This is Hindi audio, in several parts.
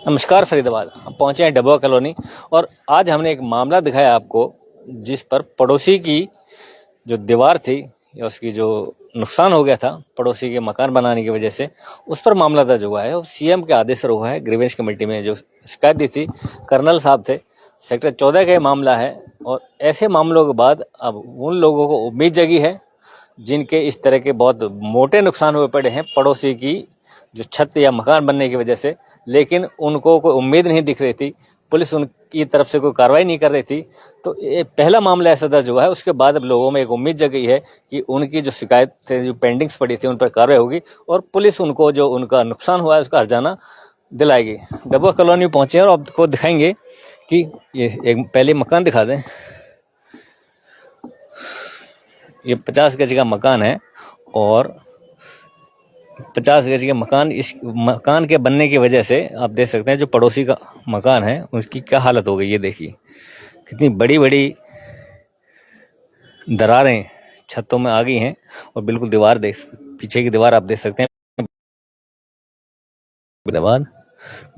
नमस्कार फरीदाबाद। हम पहुंचे हैं डबुआ कॉलोनी और आज हमने एक मामला दिखाया आपको जिस पर पड़ोसी की जो दीवार थी या उसकी जो नुकसान हो गया था पड़ोसी के मकान बनाने की वजह से, उस पर मामला दर्ज हुआ है और सीएम के आदेश पर हुआ है। ग्रीवेंस कमेटी में जो शिकायत दी थी कर्नल साहब थे, सेक्टर 14 का ये मामला है। और ऐसे मामलों के बाद अब उन लोगों को उम्मीद जगी है जिनके इस तरह के बहुत मोटे नुकसान हुए पड़े हैं पड़ोसी की जो छत या मकान बनने की वजह से, लेकिन उनको कोई उम्मीद नहीं दिख रही थी, पुलिस उनकी तरफ से कोई कार्रवाई नहीं कर रही थी। तो ये पहला मामला ऐसा दर्ज हुआ है। उसके बाद अब लोगों में एक उम्मीद जग गई है कि उनकी जो शिकायतें जो पेंडिंग्स पड़ी थी उन पर कार्रवाई होगी और पुलिस उनको जो उनका नुकसान हुआ है उसका हर्जाना दिलाएगी। डबुआ कॉलोनी में पहुंचे हैं और आपको दिखाएंगे कि ये एक पहले मकान दिखा दें। ये 50 गज का मकान है और 50 गज के मकान, इस मकान के बनने की वजह से आप देख सकते हैं जो पड़ोसी का मकान है उसकी क्या हालत हो गई। ये देखिए कितनी बड़ी बड़ी दरारें छतों में आ गई हैं और बिल्कुल दीवार पीछे की दीवार आप देख सकते हैं। दीवार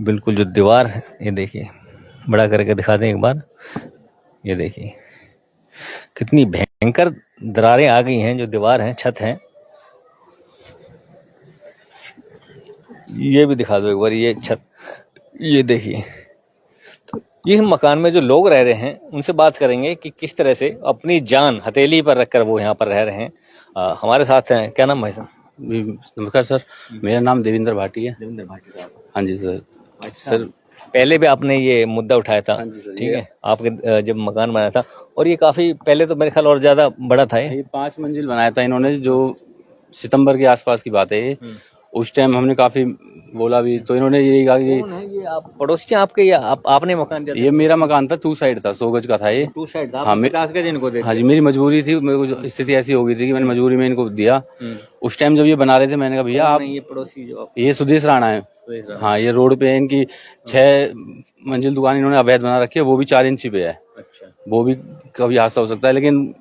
बिल्कुल जो दीवार है ये देखिए, बड़ा करके दिखा दें एक बार। ये देखिए कितनी भयंकर दरारें आ गई हैं, जो दीवार है छत है। ये भी दिखा दो एक बार, ये छत ये देखिए। तो इस मकान में जो लोग रह रहे हैं उनसे बात करेंगे कि किस तरह से अपनी जान हथेली पर रखकर वो यहाँ पर रह रहे हैं। हमारे साथ हैं, क्या नाम भाई साहब? नमस्कार सर, मेरा नाम देवेंद्र भाटी है। देवेंद्र भाटी साहब। हाँ जी सर। सर पहले भी आपने ये मुद्दा उठाया था? हाँ जी सर, ठीक है, आपके जब मकान बनाया था और ये काफी पहले तो मेरे ख्याल और ज्यादा बड़ा था। ये 5 मंजिल बनाया था इन्होंने, जो सितंबर के आसपास की बात है ये। उस टाइम हमने काफी बोला भी, तो इन्होंने यही कहा कि कौन है ये? आप पड़ोसी आपके या आपने मकान दिया था? ये मेरा मकान था, 2 साइड था, 100 गज का था ये। 2 साइड था। हाँ, 50 गज इनको दे हाँ जी, मेरी मजबूरी थी, मेरे को जो स्थिति ऐसी हो गई थी कि मैंने मजबूरी में इनको दिया। उस टाइम जब ये बना रहे थे मैंने कहा भैया आप, ये पड़ोसी जो ये सुदेश राणा है। हाँ, ये रोड पे इनकी 6 मंजिल दुकान इन्होंने अवैध बना रखी है, वो भी 4 इंची पे है। अच्छा। वो भी कभी हादसा हो सकता है। लेकिन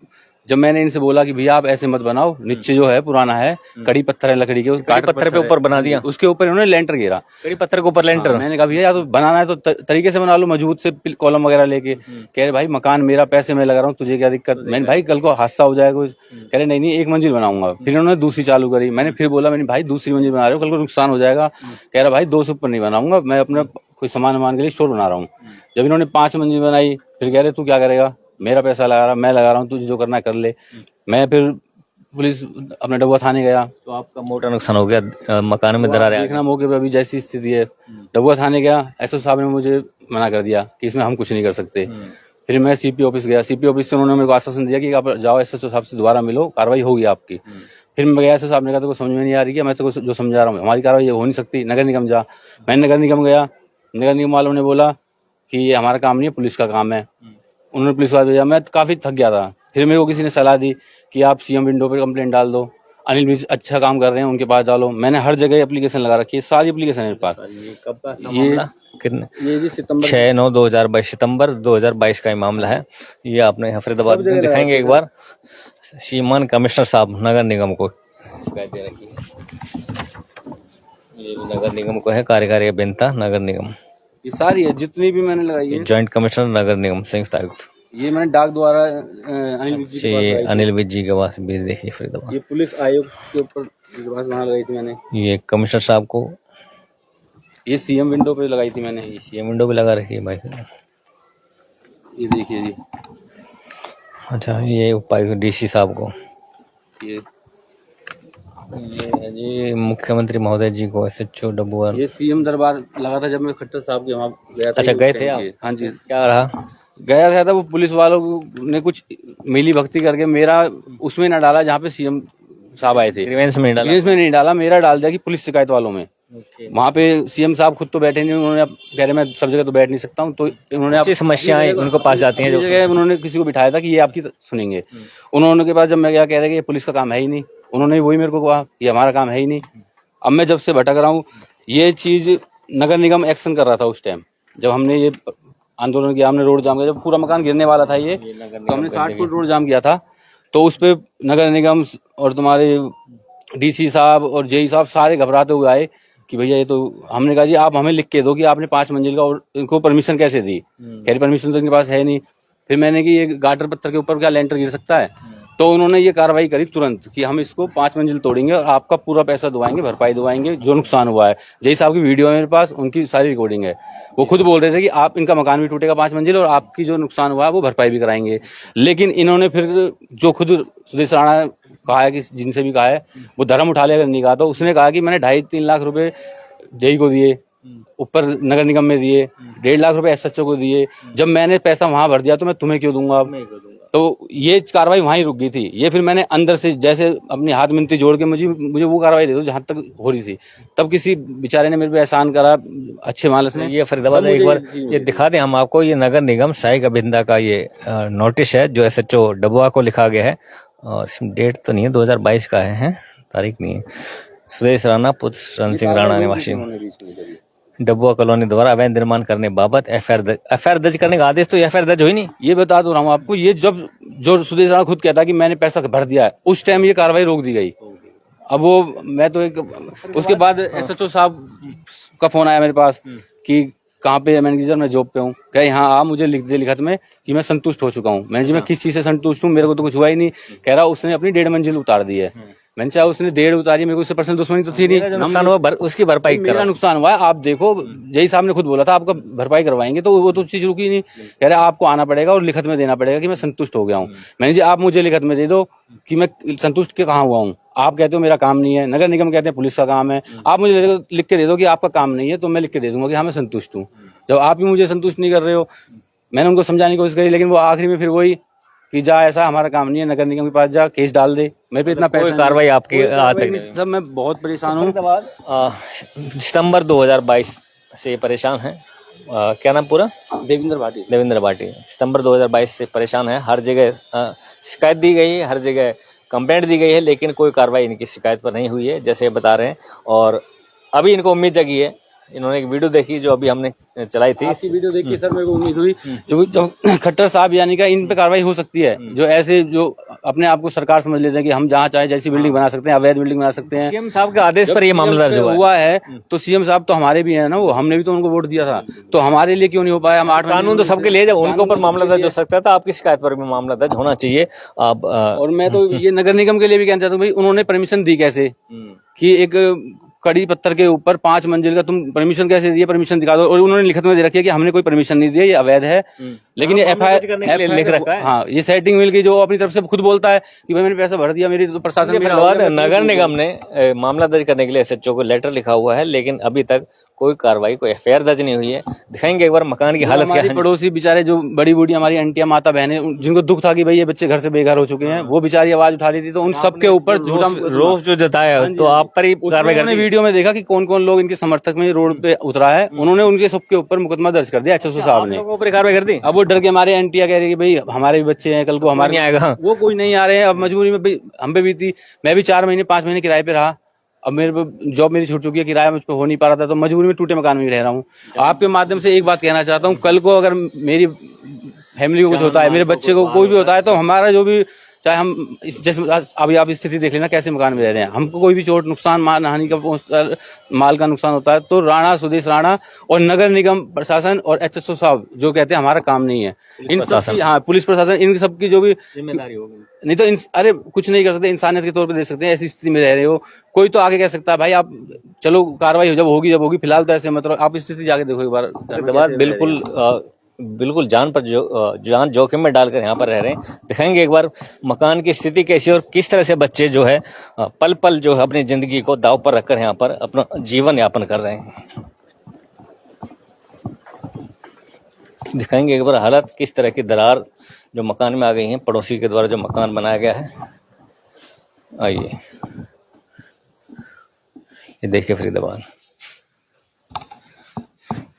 जब मैंने इनसे बोला कि भैया आप ऐसे मत बनाओ, नीचे जो है पुराना है, कड़ी पत्थर है लकड़ी के, उस कड़ी पत्थर पे ऊपर बना दिया, उसके ऊपर इन्होंने लेंटर गिरा, कड़ी पत्थर के ऊपर लेंटर। मैंने कहा भैया या तो बनाना है तो तरीके से बना लो, मजबूत से कॉलम वगैरह लेके। कह रहे भाई मकान मेरा, पैसे मैं लगा रहा हूँ, तुझे क्या दिक्कत? मैंने भाई कल को हादसा हो जाएगा कुछ। कह रहे नहीं 1 मंजिल बनाऊंगा। फिर इन्होंने दूसरी चालू करी। मैंने फिर बोला, मैंने भाई दूसरी मंजिल बना रहे हो, कल को नुकसान हो जाएगा। कह रहा भाई 2 से ऊपर नहीं बनाऊंगा, मैं अपना कोई सामान के लिए स्टोर बना रहा हूँ। जब इन्होंने 5 मंजिल बनाई फिर कह रहे तू क्या करेगा, मेरा पैसा लगा रहा, मैं लगा रहा हूँ, तुझे जो करना कर ले। मैं फिर पुलिस अपने डबुआ थाने गया। तो आपका मोटा नुकसान हो गया, मकान में दरार देखना मौके पे अभी जैसी स्थिति है। डबुआ थाने गया, एसओ साहब ने मुझे मना कर दिया कि इसमें हम कुछ नहीं कर सकते। फिर मैं सीपी ऑफिस गया, सीपी ऑफिस से उन्होंने मेरे को आश्वासन दिया कि आप जाओ एसओ साहब से दोबारा मिलो, कार्रवाई होगी आपकी। फिर मैं गया, एसओ साहब ने कहा तो समझ में नहीं आ रही है, मैं तो जो समझा रहा हूँ हमारी कार्रवाई हो नहीं सकती, नगर निगम जा। मैंने नगर निगम गया, नगर निगम वालों ने बोला कि ये हमारा काम नहीं है, पुलिस का काम है। उन्होंने पुलिस वाले भेजा। मैं काफी थक गया था। फिर मेरे को किसी ने सलाह दी कि आप सीएम विंडो पे कंप्लेंट डाल दो, अनिल विज अच्छा काम कर रहे हैं उनके पास डालो। मैंने हर जगह एप्लीकेशन लगा रखी है, सारी एप्लीकेशन है मेरे पास। ये कब का मामला? कितने? ये जी सितंबर 6/9/2022, सितंबर 2022 का ये मामला है। ये आपने फरीदाबाद में दिखाएंगे एक बार। श्रीमान कमिश्नर साहब नगर निगम को शिकायत दे रखी है। ये भी नगर निगम को है, कार्यकारी अभियंता नगर निगम, ये सारी है जितनी भी मैंने लगाई है। जॉइंट कमिश्नर नगर निगम, संयुक्त आयुक्त। ये मैंने डाक द्वारा अनिल विज जी के पास भी देखिए फरीदाबाद। ये पुलिस आयोग के ऊपर वहाँ लगाई थी मैंने। ये कमिश्नर साहब को, ये सीएम विंडो पे लगाई थी मैंने। ये सीएम विंडो पे लगा रखी है भाई। ये देखिए जी। अच्छा, ये उपायुक्त डीसी साहब को, ये है जी मुख्यमंत्री महोदय जी को, एसएचओ डबुआ। ये सीएम दरबार लगा था जब मैं खट्टर साहब के वहाँ गया था। अच्छा, गए थे आप? हाँ जी। क्या रहा? गया था वो पुलिस वालों ने कुछ मिली भक्ति करके मेरा उसमें न डाला जहाँ पे सीएम साहब आए थे। ग्रीवेंस में डाला? ग्रीवेंस में नहीं डाला, मेरा डाल दिया कि पुलिस शिकायत वालों में। वहाँ पे सीएम साहब खुद तो बैठे नहीं, उन्होंने कह रहे मैं सब जगह तो बैठ नहीं सकता हूँ, तो उन्होंने समस्याएं उनको पास जाती हैं, जो जगह उन्होंने किसी को बिठाया था कि ये आपकी सुनेंगे। उन्होंने के पास जब मैं गया, कह रहे कि ये पुलिस का काम है ही नहीं। उन्होंने वही मेरे को कहा ये हमारा काम है ही नहीं। अब मैं जब से भटक रहा हूँ, ये चीज नगर निगम एक्शन कर रहा था उस टाइम जब हमने ये आंदोलन किया, हमने रोड जाम किया, जब पूरा मकान गिरने वाला था ये तो हमने 60 फुट रोड जाम किया था। तो उस पे नगर निगम और तुम्हारे डीसी साहब और जेई साहब सारे घबराते हुए आए कि भैया ये तो, हमने कहा जी आप हमें लिख के दो कि आपने 5 मंजिल का, और इनको परमिशन कैसे दी। खैर परमिशन तो इनके पास है नहीं। फिर मैंने कि ये गाटर पत्थर के ऊपर क्या लेंटर गिर सकता है? तो उन्होंने ये कार्रवाई करी तुरंत कि हम इसको 5 मंजिल तोड़ेंगे और आपका पूरा पैसा दुआएंगे, भरपाई दुआएंगे जो नुकसान हुआ है। जय साहब की वीडियो है मेरे पास, उनकी सारी रिकॉर्डिंग है। वो खुद बोल रहे थे कि आप, इनका मकान भी टूटेगा 5 मंजिल और आपकी जो नुकसान हुआ है वो भरपाई भी कराएंगे। लेकिन इन्होंने फिर जो खुद सुदेश राणा कहा है कि जिनसे भी कहा है वो धर्म उठा लिया, नहीं कहा तो उसने कहा कि मैंने 2.5-3 लाख रुपए जेई को दिए, ऊपर नगर निगम में दिए, 1.5 लाख रुपए एसएचओ को दिए। जब मैंने पैसा वहां भर दिया तो मैं तुम्हें क्यों दूंगा? तो ये कार्रवाई वहीं रुक गई थी। ये फिर मैंने अंदर से जैसे अपनी हाथ मिनती जोड़ के मुझे वो कार्रवाई दे दो जहां तक हो रही थी। तब किसी बेचारे ने मेरे पे एहसान करा, अच्छे मानस ने। ये फरीदाबाद एक बार ये दिखा दें हम आपको, ये नगर निगम सहायक अभियंता का ये नोटिस है जो एसएचओ डबुआ को लिखा गया है, और इसमें डेट तो नहीं है, 2022 का है, तारीख नहीं है। सुदेश राणा पुत्र रण सिंह राणा निवासी डबुआ कॉलोनी द्वारा अवैध निर्माण करने बाबत एफआईआर दर्ज करने का आदेश, तो एफआईआर दर्ज हुई नहीं। ये बता दो रहा हूँ आपको, ये जब जो सुदेश राणा खुद कहता कि मैंने पैसा भर दिया है, उस टाइम ये कार्रवाई रोक दी गई। अब वो मैं तो एक, उसके बाद एसएचओ साहब का फोन आया मेरे पास कि कहाँ पे है? मैंने कहा सर मैं जॉब पे हूँ। कहे हाँ आप मुझे लिख दे लिखत में कि मैं संतुष्ट हो चुका हूँ। मैंने जी मैं किस चीज से संतुष्ट हूँ, मेरे को तो कुछ हुआ ही नहीं। कह रहा उसने अपनी 1.5 मंजिल उतार दी है। मैंने चाहे उसने 1.5 उतारी, मेरे को उससे पर्सनल दुश्मनी तो थी नहीं। नुकसान हुआ उसकी भरपाई मेरा नुकसान हुआ है, आप देखो जय साहब ने खुद बोला था आपका भरपाई करवाएंगे, तो वो तो चीज रुकी नहीं। कह रहे आपको आना पड़ेगा और लिखत में देना पड़ेगा कि मैं संतुष्ट हो गया हूँ। मैंने जी आप मुझे लिखत में दे दो कि मैं संतुष्ट के कहाँ हुआ हूँ। आप कहते हो मेरा काम नहीं है, नगर निगम कहते हैं पुलिस का काम है। आप मुझे लिख के दे दो कि आपका काम नहीं है, तो मैं लिख के दे दूंगा कि हाँ मैं संतुष्ट हूँ। जब आप ही मुझे संतुष्ट नहीं कर रहे हो, मैंने उनको समझाने की कोशिश करी, लेकिन वो आखिरी में फिर वही कि जा ऐसा हमारा काम नहीं है, नगर निगम के पास जा केस डाल दे। मेरे पे इतना पैसा, कार्रवाई आपकी आज तक नहीं। सब मैं बहुत परेशान हूँ। सितंबर 2022 से परेशान है। क्या नाम पूरा? देवेंद्र भाटी। सितंबर 2022 से परेशान है। हर जगह शिकायत दी गई है, हर जगह कंप्लेंट दी गई है, लेकिन कोई कार्रवाई इनकी शिकायत पर नहीं हुई है, जैसे बता रहे हैं। और अभी इनको उम्मीद जगी है, इन्होंने एक वीडियो देखी जो अभी हमने चलाई थी। आपकी वीडियो देखी सर, मेरे को उम्मीद हुई जो खट्टर साहब यानी का इन पे कार्रवाई हो सकती है। जो ऐसे जो अपने आप को सरकार समझ लेते हैं कि हम जहाँ चाहे जैसी बिल्डिंग बना सकते हैं, अवैध बिल्डिंग बना सकते हैं। सीएम साहब के आदेश पर ये मामला दर्ज हुआ है, तो सीएम साहब तो हमारे भी है ना, वो हमने भी तो उनको वोट दिया था, तो हमारे लिए क्यों नहीं हो पाया? हम 8 कानून तो सबके लिए, जब उनके ऊपर मामला दर्ज हो सकता है तो आपकी शिकायत पर भी मामला दर्ज होना चाहिए। आप और मैं तो ये नगर निगम के लिए भी कहना चाहता हूँ, भाई उन्होंने परमिशन दी कैसे कि एक कड़ी पत्थर के ऊपर 5 मंजिल का तुम परमिशन कैसे दिए? परमिशन दिखा दो। और उन्होंने लिखत में दे रखी है कि हमने कोई परमिशन नहीं दिया, ये अवैध है। लेकिन ये एफआईआर लिख रखा है। हाँ, ये सेटिंग मिल गई, जो अपनी तरफ से खुद बोलता है कि भाई मैंने पैसा भर दिया, मेरी तो प्रशासन। नगर निगम ने मामला दर्ज करने के लिए एसएचओ को लेटर लिखा हुआ है, लेकिन अभी तक कोई कार्रवाई, कोई एफआईआर दर्ज नहीं हुई है। दिखाएंगे एक बार मकान की हालत क्या है। पड़ोसी बेचारे जो बड़ी बूढ़ी हमारी आंटियां, माता बहनें, जिनको दुख था कि भाई ये बच्चे घर से बेघर हो चुके हैं, वो बेचारी आवाज उठा रही थी, तो उन सबके ऊपर झूठा रोष जो जताया, तो आप पर ही कार्रवाई करने। वीडियो में देखा कि कौन कौन लोग इनके समर्थक में रोड पे उतरा है, उन्होंने उनके सबके ऊपर मुकदमा दर्ज कर दिया एसएचओ साहब ने। कार्रवाई कर दी। अब वो डर के हमारे आंटियां कह रही है भाई हमारे भी बच्चे हैं, कल को हमारे नहीं आएगा, वो कोई नहीं आ रहे हैं। अब मजबूरी में हम पे भी थी, मैं भी 4 महीने 5 महीने किराए पे रहा। अब मेरे पे जॉब मेरी छूट चुकी है, किराया मुझ पे हो नहीं पा रहा था, तो मजबूरी में टूटे मकान में रह रहा हूँ। आपके माध्यम से एक बात कहना चाहता हूँ, कल को अगर मेरी फैमिली को कुछ होता है, मेरे बच्चे को कोई भी होता है, तो हमारा जो भी, चाहे हम जैसे अभी आप स्थिति देख लेना कैसे मकान में रह रहे हैं, हमको कोई भी चोट नुकसान मान हानि का माल का नुकसान होता है, तो राणा, सुदेश राणा और नगर निगम प्रशासन और एसएचओ साहब जो कहते हैं हमारा काम नहीं है, इन सब, हाँ पुलिस प्रशासन, इन सबकी जो भी जिम्मेदारी होगी। नहीं तो अरे कुछ नहीं कर सकते, इंसानियत के तौर पर देख सकते हैं। ऐसी स्थिति में रह रहे हो, कोई तो आगे कह सकता है भाई आप चलो कार्रवाई जब होगी, फिलहाल तो ऐसे मतलब आप स्थिति जाके देखो एक बार। बिल्कुल जान जोखिम में डालकर यहाँ पर रह रहे हैं। दिखाएंगे एक बार मकान की स्थिति कैसी और किस तरह से बच्चे जो है पल पल जो है अपनी जिंदगी को दांव पर रखकर यहाँ पर अपना जीवन यापन कर रहे हैं। दिखाएंगे एक बार हालत, किस तरह की दरार जो मकान में आ गई है, पड़ोसी के द्वारा जो मकान बनाया गया है। आइए ये देखिए फरीदाबाद,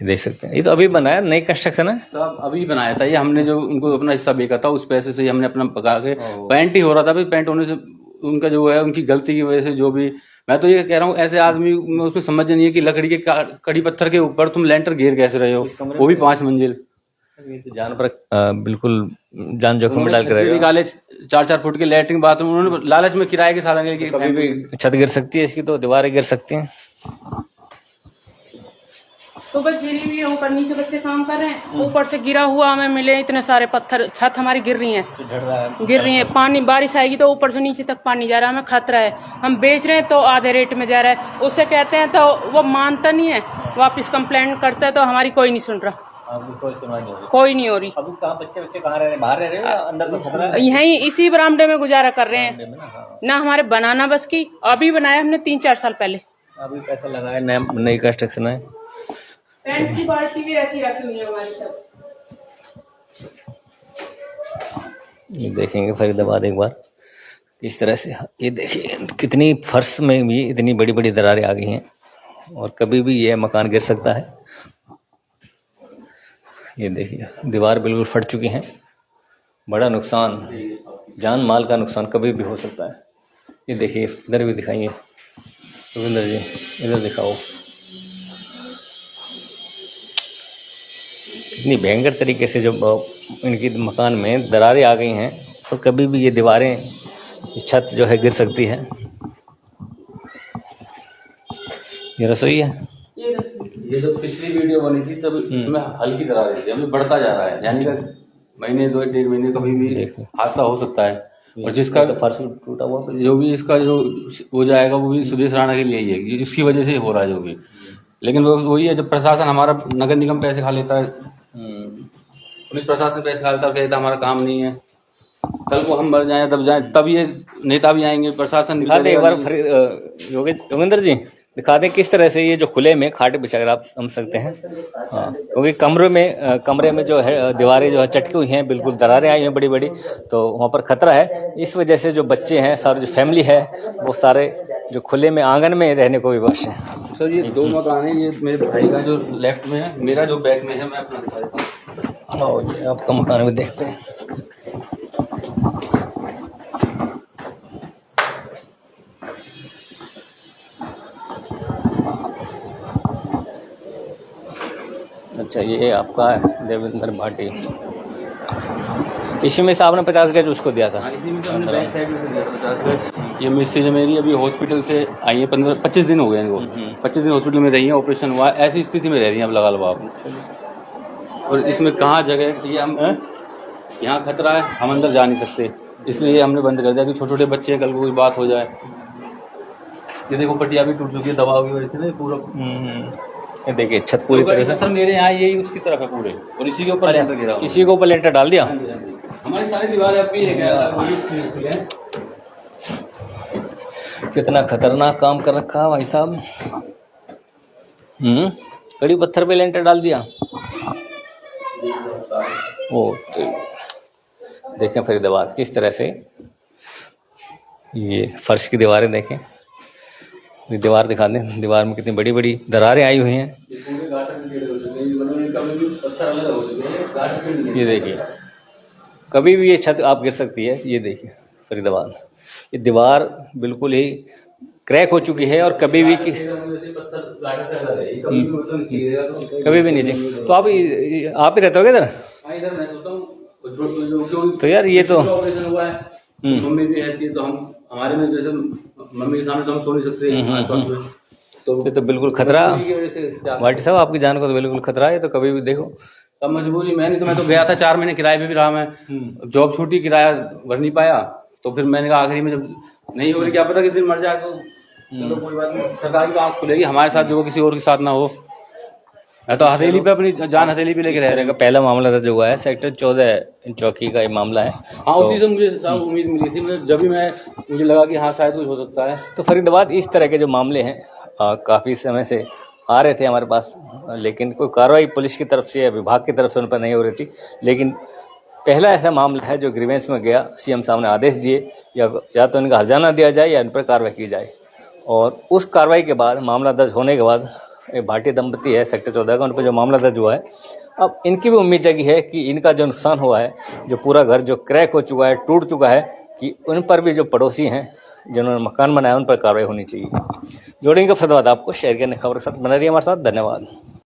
देख सकते हैं, ये तो अभी बनाया, नई कंस्ट्रक्शन है, तो अभी बनाया था ये। हमने जो उनको अपना हिस्सा बेचा था, उस पैसे से ही हमने अपना पका के, पेंट ही हो रहा था भाई। पेंट होने से उनका जो है, उनकी गलती की वजह से जो भी, मैं तो ये कह रहा हूँ ऐसे आदमी उसमें समझ नहीं है कि लकड़ी के कड़ी पत्थर के ऊपर तुम लेंटर घेर कैसे रहे हो, वो भी 5 मंजिल। जान पर बिल्कुल जान जोखिम में डाल कर निकाले 4-4 फुट के लैट्रिन बाथरूम, उन्होंने लालच में किराए के साथ, कभी भी छत गिर सकती है इसकी, तो दीवारें गिर सकती हैं। सुबह गिरी हुई है, ऊपर नीचे बच्चे काम कर रहे हैं, ऊपर से गिरा हुआ हमें मिले इतने सारे पत्थर, छत हमारी गिर रही है, गिर रही है। पानी बारिश आएगी तो ऊपर से नीचे तक पानी जा रहा है, हमें खतरा है। हम बेच रहे हैं तो आधे रेट में जा रहा है, उससे कहते हैं तो वो मानता नहीं है, वापस कंप्लेंट करता है तो हमारी कोई नहीं सुन रहा, कोई सुनवाई नहीं हो रही। कोई नहीं हो रही। अभी कहाँ बच्चे कहाँ रह रहे हैं, बाहर रह रहे हो या अंदर तो खतरा है? यहीं इसी बरामदे में गुजारा कर रहे हैं, में ना, हाँ। ना हमारे बनाना बस की। अभी बनाया हमने 3-4 साल पहले। अभी पैसा लगा है, नई कंस्ट्रक्शन है। पेंट की बाल्टी भी ऐसी रखी हुई है हमारी सब। ये देखेंगे फरीदाबाद एक बार इस तरह से। ये देखिए कितनी फर्श में भी इतनी बड़ी बड़ी दरारें आ गई हैं और कभी भी ये मकान गिर सकता है। ये देखिए दीवार बिल्कुल फट चुकी हैं, बड़ा नुकसान, जान माल का नुकसान कभी भी हो सकता है। ये देखिए इधर भी दिखाइए रविंद्र जी, इधर दिखाओ, इतनी भयंकर तरीके से जो इनकी मकान में दरारें आ गई हैं और कभी भी ये दीवारें, छत जो है गिर सकती है। ये रसोई है। ये जो पिछली वीडियो बनी थी तब इसमें हल्की दरारें थी, अभी बढ़ता जा रहा है, यानी कि महीने 2-1.5 महीने कभी भी हादसा हो सकता है। और जिसका फर्श टूटा हुआ, जो भी इसका जो हो जाएगा वो भी सुदेश राणा के लिए ही है, इसकी वजह से हो रहा है जो भी। लेकिन वो वही है, जब प्रशासन हमारा नगर निगम पैसे खा लेता है, पुलिस प्रशासन पैसे खा लेता है, कहता हमारा काम नहीं है, कल को हम मर जाएं तब ये नेता भी आएंगे, प्रशासन दिखा दे एक बार योगेंद्र जी, दिखा दें किस तरह से ये जो खुले में खाट बिछाकर आप समझ सकते हैं। हाँ, क्योंकि कमरे में जो है दीवारें जो है चटकी हुई हैं, बिल्कुल दरारें आई हैं बड़ी बड़ी, तो वहाँ पर खतरा है। इस वजह से जो बच्चे हैं, सारे जो फैमिली है, वो सारे जो खुले में आंगन में रहने को विवश है। सर ये 2 मकान है, ये मेरे भाई का जो लेफ्ट में है, मेरा जो बैक में है, मैं अपना दिखा देता हूँ। आपका मकान भी देखते हैं। अच्छा ये आपका है देवेंद्र भाटी, इसी में से आपने 50 गज उसको दिया था। इसी में तो हमने बैक साइड में दिया था 50 गज। ये मिस्त्री मेरी अभी हॉस्पिटल से आई है, 25 दिन हो गए इनको, 25 दिन हॉस्पिटल में रही है, ऑपरेशन हुआ, ऐसी स्थिति में रह रही है, अब लगा लो आप। और इसमें कहाँ जगह, ये हम यहाँ खतरा है, हम अंदर जा नहीं सकते, इसलिए हमने बंद कर दिया कि छोटे छोटे बच्चे हैं, कल को कोई बात हो जाए। ये देखो पटिया भी टूट चुकी है दबाव की वजह से ना पूरा। ये देखिए छत पूरी तरह से, मेरे यहाँ यही उसकी तरफ है पूरे, और इसी के ऊपर लेंटर गिरा, इसी के ऊपर लेंटर डाल दिया। हमारी सारी दीवारें अब भी है। कितना खतरनाक काम कर रखा है भाई साहब। कड़ी पत्थर पे लेंटर डाल दिया। ओ तो देखें फरीदाबाद किस तरह से, ये फर्श की दीवारें देखें, दीवार दिखा दें, दीवार में कितनी बड़ी बड़ी दरारें आई हुई हैं। ये देखिए कभी भी ये छत आप गिर सकती है। ये देखिए फरीदाबाद, ये दीवार बिल्कुल ही क्रैक हो चुकी है और कभी भी नीचे। तो आप ही रहते हो इधर? तो यार ये तो ऑपरेशन हुआ है, मम्मी भी रहती है, तो हम हमारे में जैसे मम्मी के सामने तो हम सो नहीं सकते, तो बिल्कुल खतरा भाटी साहब, आपकी जान को तो बिल्कुल खतरा है। तो कभी भी देखो, तब मजबूरी मैं तो गया था 4 महीने किराए पे भी रहा मैं, जॉब छूटी, किराया भर नहीं पाया, तो फिर मैंने कहा आखिरी में जब नहीं हो रही, क्या पता किस दिन मर जाए, तो चलो कोई बात नहीं, सरकार की आंख खुलेगी, हमारे साथ जो किसी और के साथ ना हो। मैं तो हथेली पे अपनी जान हथेली पे लेके रह रहे। पहला मामला दर्ज हुआ है सेक्टर 14 चौकी का ये मामला है। हाँ, उसी से मुझे उम्मीद मिली थी, जब भी मुझे लगा कि हाँ शायद कुछ हो सकता है। तो फरीदाबाद इस तरह के जो मामले हैं काफ़ी समय से आ रहे थे हमारे पास, लेकिन कोई कार्रवाई पुलिस की तरफ से या विभाग की तरफ से उन पर नहीं हो रही थी। लेकिन पहला ऐसा मामला है जो ग्रीवेंस में गया, सीएम साहब ने आदेश दिए या तो इनका हर्जाना दिया जाए या इन पर कार्रवाई की जाए, और उस कार्रवाई के बाद मामला दर्ज होने के बाद एक भाटी दंपति है सेक्टर 14 का, उन पर जो मामला दर्ज हुआ है, अब इनकी भी उम्मीद जगी है कि इनका जो नुकसान हुआ है, जो पूरा घर जो क्रैक हो चुका है, टूट चुका है, कि उन पर भी जो पड़ोसी हैं जिन्होंने मकान बनाया उन पर कार्रवाई होनी चाहिए। जोड़ेंगे फरीदाबाद आपको शेयर करने खबर के साथ। बना रहिए हमारे साथ, धन्यवाद।